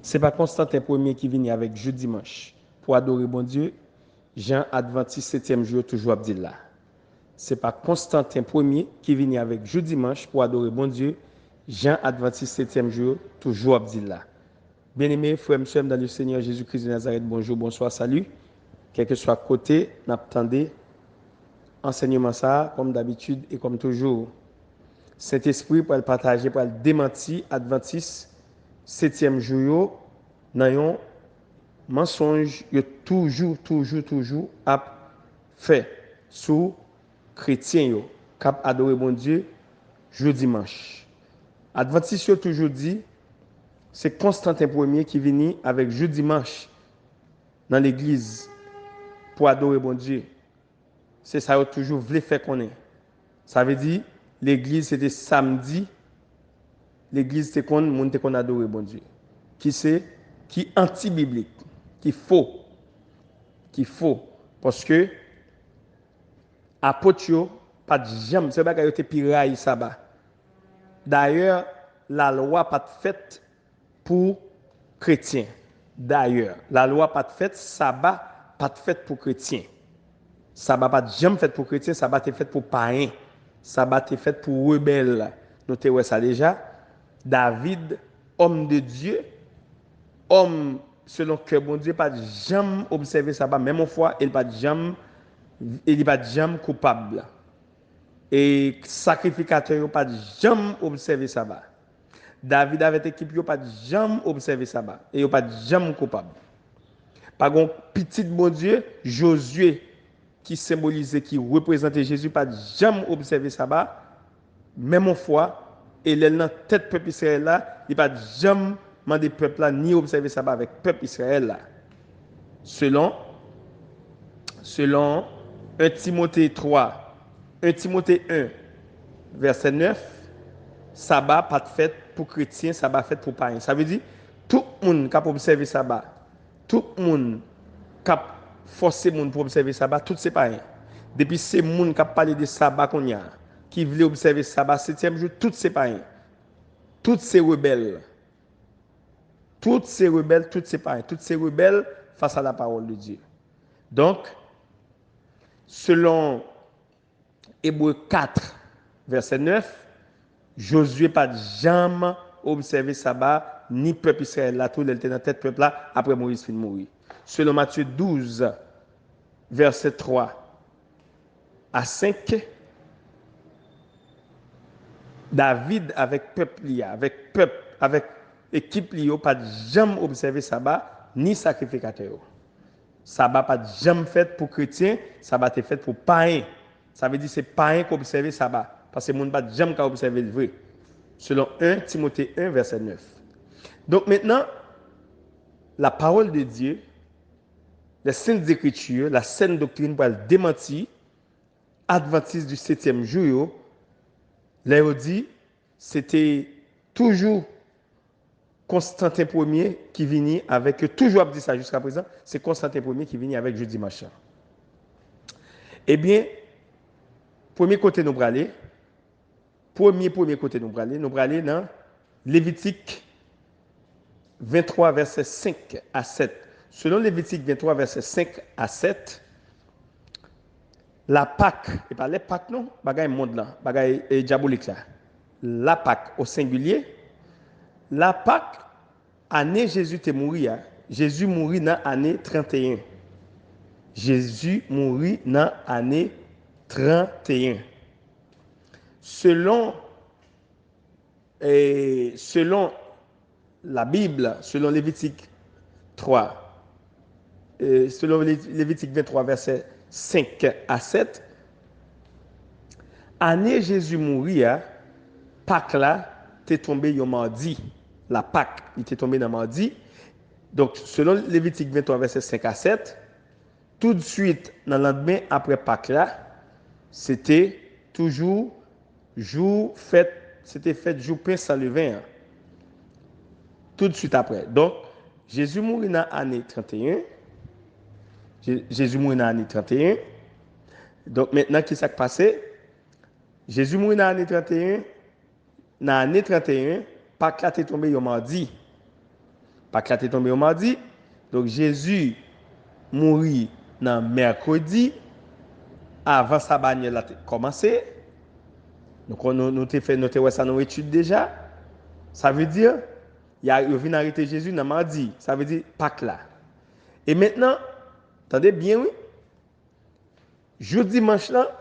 C'est pas Constantin Ier qui vient avec jeudi dimanche pour adorer bon Dieu. Jean Adventiste 7e jour toujours Abdil là. C'est pas Constantin Ier qui vient avec jeudi dimanche pour adorer bon Dieu. Jean Adventiste 7e jour toujours Abdil là. Bien-aimés, frères et sœurs dans le Seigneur Jésus-Christ de Nazareth, bonjour, bonsoir, salut. Quel que soit côté, n'attendez enseignement ça comme d'habitude et comme toujours. Saint-Esprit pour le partager, pour le démentir Adventiste 7e jour dans un mensonge que toujours a fait sous chrétien cap adorer bon Dieu jeudi dimanche. Adventiste toujours dit c'est Constantin Ier qui vient avec jeudi dimanche dans l'église pour adorer bon Dieu. C'est ça que toujours voulu faire connaître. Ça veut dire l'église c'était samedi, l'église c'est qu'on monte qu'on adorer bon Dieu. Qui anti-biblique, qui faux parce que apôtre pas de jamais c'est pas qu'il était piraille sabbat. D'ailleurs, la loi pas faite pour chrétiens. D'ailleurs, la loi pas faite sabbat pas faite pour chrétiens. Sabbat pas jamais fait pour chrétiens, sabbat est fait pour païens. Sabbat est fait pour rebelles. Notez ça déjà. David, homme de Dieu, homme selon que bon Dieu pas jamais observé sabbat, même une fois il pas jamais coupable. Et sacrificateur pas jamais observé sabbat. David avec équipe pas jamais observé sabbat et il pas jamais coupable. Par contre, petit bon Dieu, Josué qui symbolisait, qui représentait Jésus, pas jamais observé sabbat, même une fois, et il dans tête peuple Israël là, il pas jamais demandé peuple là ni observer sabbat avec peuple Israël là. Selon 1 Timothée 3, 1 Timothée 1, verset 9, sabbat pas fait pour chrétiens, sabbat fait pour païens. Ça veut dire tout le monde qui a observé sabbat, tout le monde qui a forcé monde pour observer sabbat, tout c'est païens. Depuis ces monde qui a parlé de sabbat qu'on y a, qui voulait observer sabbat 7e jour, tout c'est païens. Toutes ces rebelles, toutes ces païens, toutes ces rebelles face à la parole de Dieu. Donc, selon Hébreux 4, verset 9, Josué pas jamais observé sabbat, ni peuple Israël là, tout il était dans tête peuple là, après Moïse fin mourir. Selon Matthieu 12, verset 3 à 5, David avec peuple, avec équipe n'a pas jamais observé sabbat ni sacrificateur. Sabbat pas jamais fait pour chrétiens, sabbat est fait pour païens. Ça veut dire c'est païens qui observent sabbat parce que monde pas jamais observer le vrai. Selon 1 Timothée 1 verset 9. Donc maintenant la parole de Dieu, les saintes écritures, la sainte doctrine pour le démentir adventiste du 7e jour, là on dit c'était toujours Constantin Ier qui vient avec, toujours dit ça jusqu'à présent, c'est Constantin Ier qui vient avec jeudi machin. Eh bien, premier côté nous aller, premier côté nous aller dans Lévitique 23 verset 5 à 7. Selon Lévitique 23 verset 5 à 7, la Pâque, et pas les Pâques non, bagaille monde là, bagaille diabolique là. La Pâque au singulier, la Pâque année Jésus est mort, Jésus mourit dans l'année 31. Jésus mourit dans l'année 31. Selon la Bible, selon Lévitique 3, selon Lévitique 23, verset 5 à 7, année Jésus mourir, Pâques là, t'es tombé un mardi. La Pâque, il était tombé dans mardi. Donc, selon Lévitique 23, verset 5 à 7, tout de suite, dans le lendemain après Pâques là, c'était toujours jour fête, c'était fête jour pain sans levain. Tout de suite après. Donc, Jésus mourit dans l'année 31. Jésus mourit dans l'année 31. Donc, maintenant, qu'est-ce qui s'est passé? Jésus mourit dans l'année 31. Dans l'année 31, Pâques là, est tombé un mardi. Pâques là t'est tombé au mardi. Donc Jésus mourit dans mercredi avant sa bagnole a commencé. Donc nous t'ai fait noter ça dans l'étude déjà. Ça veut dire il vient arrêter Jésus dans mardi. Ça veut dire Pâques là. Et maintenant, attendez bien oui. Jour dimanche là,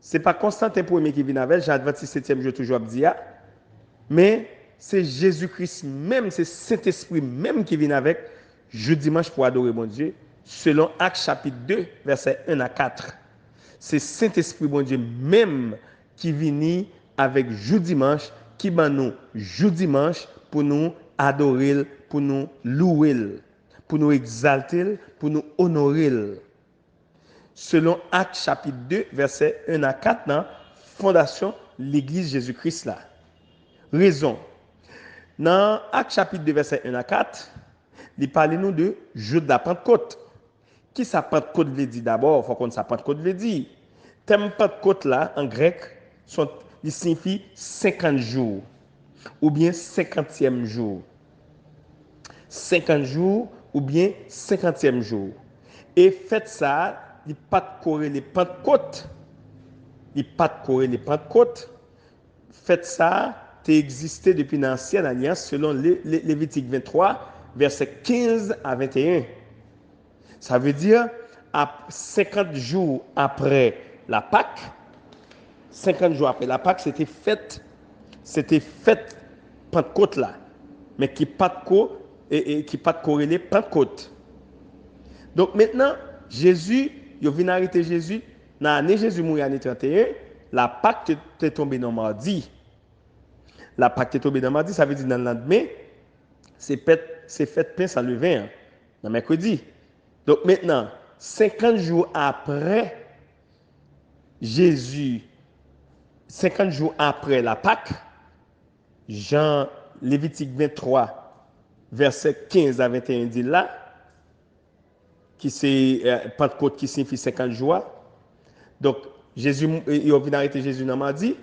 c'est pas Constantin premier qui vient avec, Jean 27e jour toujours dit, mais c'est Jésus-Christ même, c'est Saint-Esprit même qui vient avec jour dimanche pour adorer mon Dieu, selon Actes chapitre 2, versets 1 à 4. C'est Saint-Esprit mon Dieu même qui vient avec jour dimanche, qui va nous jour dimanche pour nous adorer, pour nous louer, pour nous exalter, pour nous honorer. Selon Actes chapitre 2, versets 1 à 4, dans fondation l'Église Jésus-Christ là. Raison. Dans Actes chapitre 2, versets 1 à 4, il parle nous de jour de la Pentecôte. Qui ça Pentecôte veut dire d'abord? Il faut qu'on sache Pentecôte veut dire. Thème Pentecôte là, en grec, il signifie 50 jours ou bien 50e jour. 50 jours ou bien 50e jour. Et faites ça, il n'y a pas de corrélé Pentecôte. Il n'y a pas de corrélé Pentecôte. Faites ça, tu existé depuis l'ancienne alliance selon Lévitique 23, versets 15 à 21. Ça veut dire, à 50 jours après la Pâque, 50 jours après la Pâque, c'était fête Pentecôte là, mais qui pas de corrélé Pentecôte. Donc maintenant, Jésus, il vient arrêter Jésus, dans l'année Jésus mourit en l'année 31, la Pâque est tombée dans mardi. La Pâque est tombée dans mardi, ça veut dire dans le lendemain, c'est fête pain sans levain, dans mercredi. Donc maintenant, 50 jours après Jésus, 50 jours après la Pâque, Jean Lévitique 23, verset 15 à 21 dit là, qui c'est Pentecôte qui signifie 50 jours. Donc, Jésus, il vient arrêter Jésus dans mardi.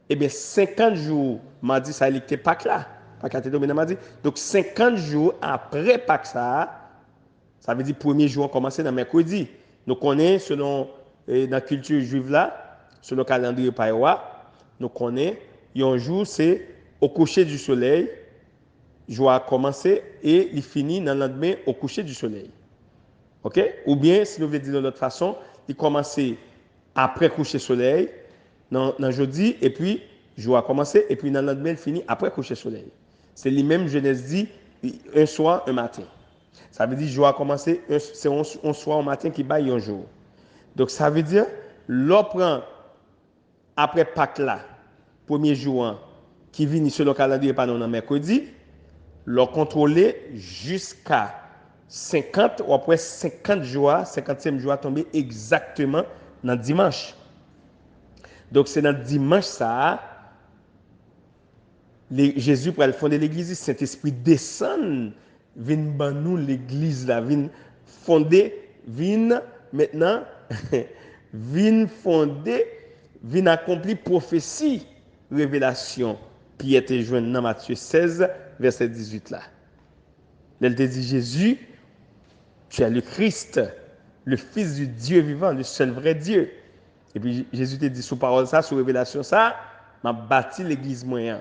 Eh bien, 50 jours, mardi, ça n'était Pâques là. Pâques a été tombé dans mardi. Donc, 50 jours après Pâques ça veut dire premier jour, on commence dans mercredi. Nous connaissons, selon la culture juive là, selon le calendrier païwa, nous connaissons, il y a un jour, c'est au coucher du soleil, jour a commencé et il finit dans le lendemain au coucher du soleil. OK? Ou bien, si nous voulons dire de l'autre façon, il commence après coucher soleil, dans jeudi, et puis, jour a commencé, et puis dans le lendemain, il finit après coucher soleil. C'est lui-même, Genèse dit, un soir, un matin. Ça veut dire, jour a commencé, c'est un soir, un matin qui baille un jour. Donc, ça veut dire, l'on prend, après Pâques là, premier jour, qui vient sur le calendrier, pas non, mercredi, l'on contrôle jusqu'à 50 ou après 50 jours, 50e jour tomber exactement dans dimanche. Donc c'est dans dimanche ça, Jésus pour fonder l'église, Saint-Esprit descend, vient ban nous l'église là, vient fonder, vient maintenant, vient fonder, vient accomplir prophétie, révélation, qui était jointe dans Matthieu 16, verset 18 là. Elle te dit Jésus, tu es le Christ, le Fils du Dieu vivant, le seul vrai Dieu. Et puis Jésus te dit sous parole ça, sous révélation ça, m'a bâti l'église moyen.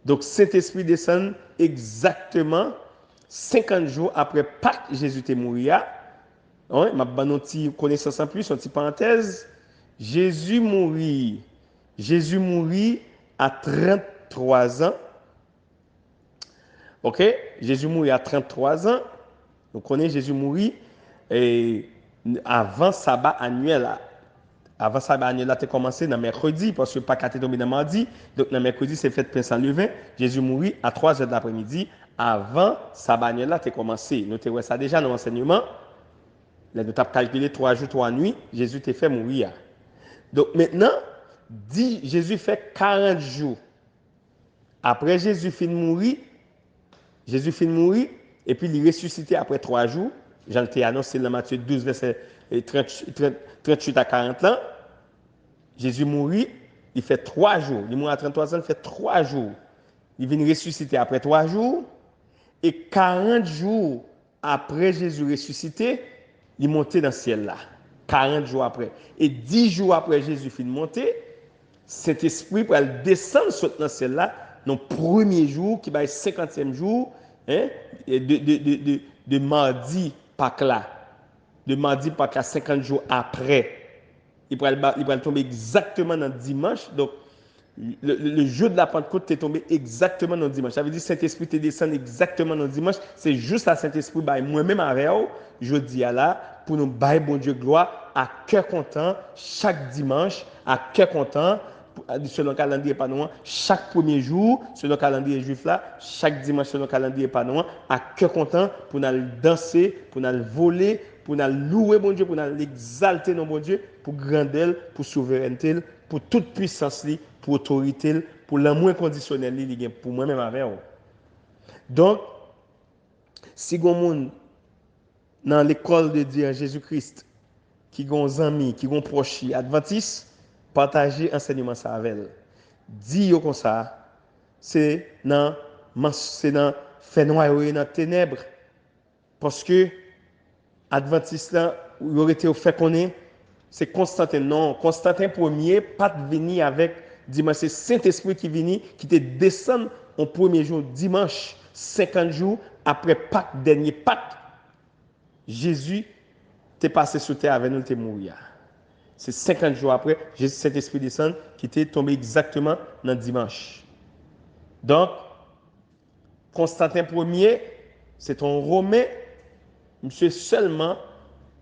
Donc Saint-Esprit descend exactement 50 jours après Pâques, Jésus est mort. Ouais, m'a donné une petite connaissance en plus, une petite parenthèse. Jésus mourit à 33 ans. OK? Jésus mourit à 33 ans. Vous connaissez Jésus mourit avant sabbat annuel. Avant sabbat annuel, là, tu as commencé dans mercredi, parce que Pâques est tombé dans mardi. Donc, dans mercredi, c'est fait pain sans levain. Jésus mourit à 3 heures de l'après-midi. Avant sabbat annuel, là, tu as commencé. Nous avons ça déjà dans l'enseignement. Là, nous avons calculé 3 jours, 3 nuits. Jésus t'a fait mourir. Donc, maintenant, Jésus fait 40 jours. Après Jésus finit de mourir, et puis il est ressuscité après 3 jours. Jean t'ai annoncé dans Matthieu 12, verset 38 à 40 ans. Jésus mourit, il fait 3 jours. Il mourit à 33 ans, il fait 3 jours. Il vient ressusciter après 3 jours. Et 40 jours après Jésus ressuscité, il est monté dans le ciel là. 40 jours après. Et 10 jours après Jésus finit de monter, Saint-Esprit pour descendre dans le ciel là, dans le premier jour, qui va être 50e jour, hein, de mardi Pâques là. De mardi Pâques là, 50 jours après. Il va tomber exactement dans le dimanche. Donc, le jour de la Pentecôte est tombé exactement dans le dimanche. Ça veut dire que Saint-Esprit te descend exactement dans le dimanche. C'est juste à Saint-Esprit, moi-même avec vous, je dis à là, pour nous bailler bon Dieu gloire, à cœur content, chaque dimanche, à cœur content, selon le calendrier panois, chaque premier jour, selon le calendrier juif là, chaque dimanche selon le calendrier panois, à cœur content, pour nous danser, pour nous voler, pour nous louer bon Dieu, pour nous exalter nos bon Dieu, pour grandeur, pour souveraineté, pour toute puissance, pour autorité, pour l'amour inconditionnel, pour moi-même avec vous. Donc, si vous avez dans l'école de Dieu Jésus-Christ, qui ont des amis, qui ont proches adventistes, partagez enseignement ça avec eux. Dis comme ça, c'est dans fait noir et dans ténèbres. Parce que adventistes là, il aurait été fait connaître, c'est Constantin. Non, Constantin Ier, pas de venir avec dimanche, c'est Saint-Esprit qui vient, qui te descend au premier jour, dimanche, 50 jours après Pâques, dernier Pâques. Jésus t'est passé sur terre avec nous, t'es mourir. C'est 50 jours après, Jésus, Saint-Esprit descend, qui t'est tombé exactement dans dimanche. Donc, Constantin Ier, c'est un Romain, monsieur seulement,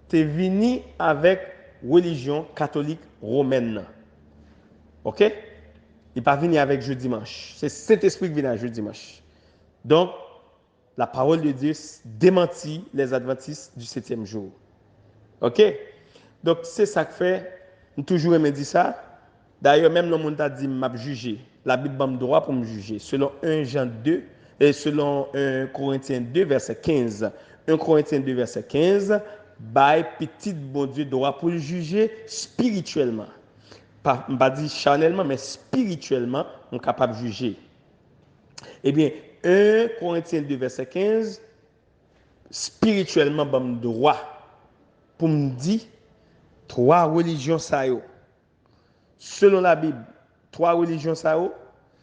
t'es venu avec religion catholique romaine. Ok? Il n'est pas venu avec jeudi dimanche. C'est Saint-Esprit qui vient avec jeudi dimanche. Donc, la parole de Dieu démentit les adventistes du 7e jour. Ok? Donc, c'est ça que fait, toujours me dit ça. D'ailleurs, même le monde a dit, m'a jugé. La Bible m'a droit pour me juger. Selon 1 Jean 2, et selon 1 Corinthiens 2, verset 15. 1 Corinthiens 2, verset 15, bail petit bon Dieu droit pour le juger spirituellement. Pas dit charnellement, mais spirituellement, on est capable de juger. Eh bien, 1 Corinthiens 2, verset 15, spirituellement, bon droit pour me dire, 3 religions ça yo. Selon la Bible, 3 religions ça yo,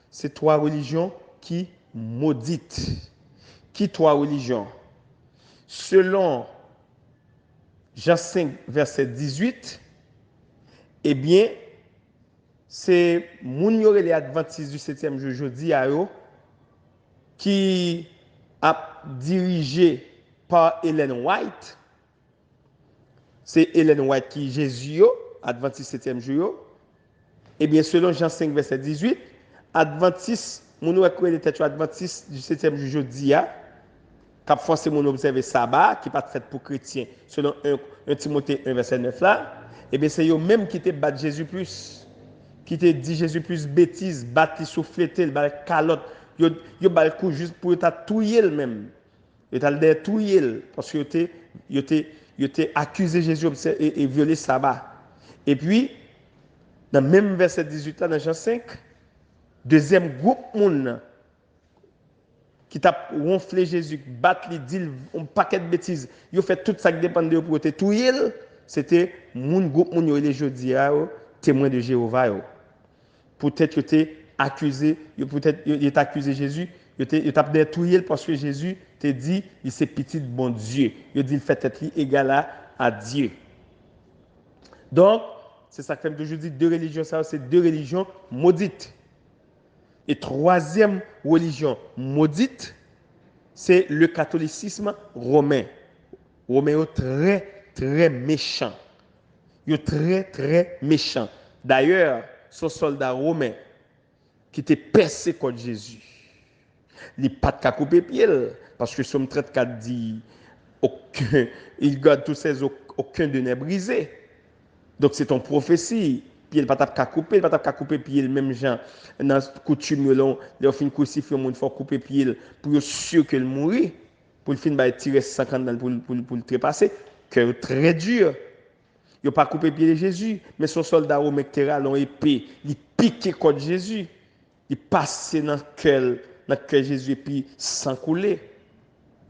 c'est 3 religions qui maudites. Qui 3 religions? Selon Jean 5, verset 18, eh bien, c'est moun yo les adventistes du 7e jour jeudi à eux qui a dirigé par Ellen White. C'est Ellen White qui Jésus adventiste 7e jour. Eh bien, selon Jean 5 verset 18, adventiste moun yo les têtes adventiste du 7e jour jeudi à cap forcé mon observer sabbat qui pas fait pour chrétien selon 1 Timothée 1 verset 9 là. Eh bien, c'est eux même qui te battent Jésus plus. Qui te dit Jésus plus bêtise, battre, souffler, le calotte, yo bal coup juste pour ta touyer même. Et t'as le touyer parce que yo t'es accusé Jésus et violé sabbat. Et puis dans le même verset 18 là dans Jean 5, deuxième groupe monde qui t'a ronflé Jésus, battre lui dit un paquet de bêtises, yo fait tout ça qui dépend de pour te touyer, c'était mon groupe mon yo les jodi témoin de Jéhovah yo. Peut-être que tu es accusé, peut-être que tu es accusé Jésus, tu as détruit parce que Jésus te dit, il c'est petit bon Dieu. Il dit, il fait être égal à Dieu. Donc, c'est ça que fait toujours dire, 2 religions, ça, c'est 2 religions maudites. Et 3e religion maudite, c'est le catholicisme romain. Romain est très, très méchant. Il est très, très méchant. D'ailleurs, ce soldat romain qui était percé contre Jésus, il n'a pas de couper pied parce que Somme 34 dit il garde tous ses aucun de n'est brisé. Donc c'est une prophétie. Puis il pas de couper, il pas de couper pied même gens dans coutume là, fin crucifier monde faut couper pied pour être sûr qu'il mourir, pour le fin ba tirer 50 pour le trépasser, que très dur. Il n'a pas coupé pied de Jésus, mais son soldat romain qui était l'ont épée, il piquait contre Jésus, il passait dans le cœur Jésus et puis sans couler.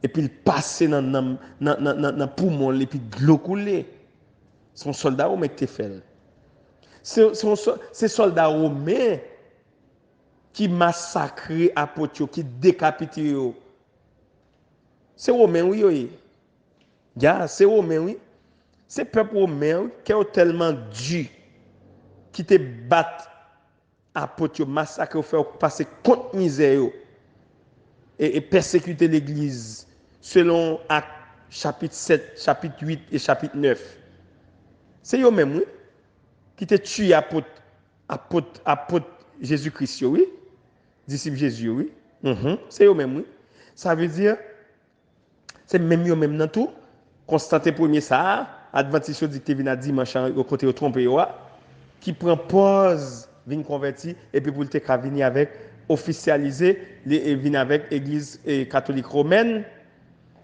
et puis il passe dans poumon et puis de l'eau coulée. Son soldat romain qui fait. C'est soldat romain qui massacre apôtres, qui décapite. C'est romain oui oui. C'est romain oui. C'est peuple romain qui est tellement dur qui te battent apôtres, massacre, faire passer contre misère et persécuter l'église selon Actes chapitre 7, chapitre 8 et chapitre 9. C'est eux même oui, qui te tué apôtre Jésus-Christ, oui, disciple Jésus, oui. C'est eux même oui. Ça veut dire, c'est même eux même dans tout. Constantin premier ça, Adventiste dit que tu viens dimanche au côté au trompé, qui prend pause, vient convertir, et puis pour le venir avec, officialiser, venir avec l'église catholique romaine,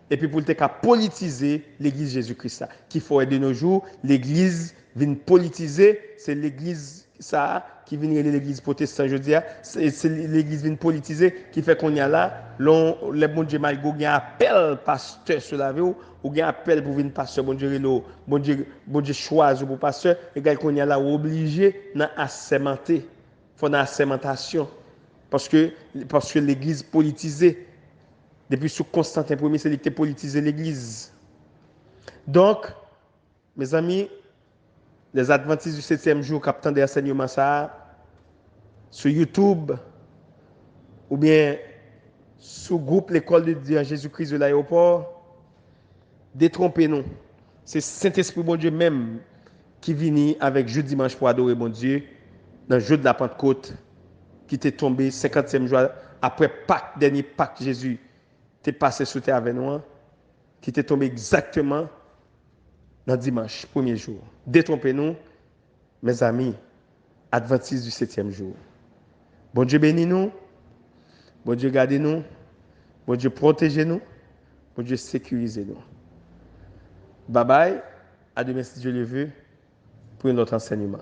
et puis pour le politiser l'église Jésus-Christ. Qui faut de nos jours, l'église vient politiser, c'est l'église ça qui vient de l'église protestante, je veux dire, c'est l'église vient politiser qui fait qu'on y a là, les bon Dieu mal go appel pasteur sur la vie ou gain appel pour venir pasteur bon Dieu choisi pour pasteur et gars qu'on y a là obligé dans assermenter, faut dans assermentation parce que l'église politisée depuis sous Constantin Ier c'est lui qui politisé l'église. Donc mes amis, les adventistes du 7e jour qui attendent des enseignements ça sur YouTube ou bien sur le groupe l'école de Dieu Jésus-Christ de l'aéroport, détrompez-nous. C'est Saint-Esprit bon Dieu même qui vient avec jeudi dimanche pour adorer bon Dieu dans le jour de la Pentecôte qui t'est tombé 50e jour après Pâques, dernier Pâques Jésus t'est passé sous terre avec nous, qui t'est tombé exactement dans dimanche, premier jour. Détrompez-nous, mes amis, adventistes du 7e jour. Bon Dieu bénis nous, bon Dieu gardez nous, bon Dieu protégez nous, bon Dieu sécurisez nous. Bye bye, à demain si Dieu le veut, pour un autre enseignement.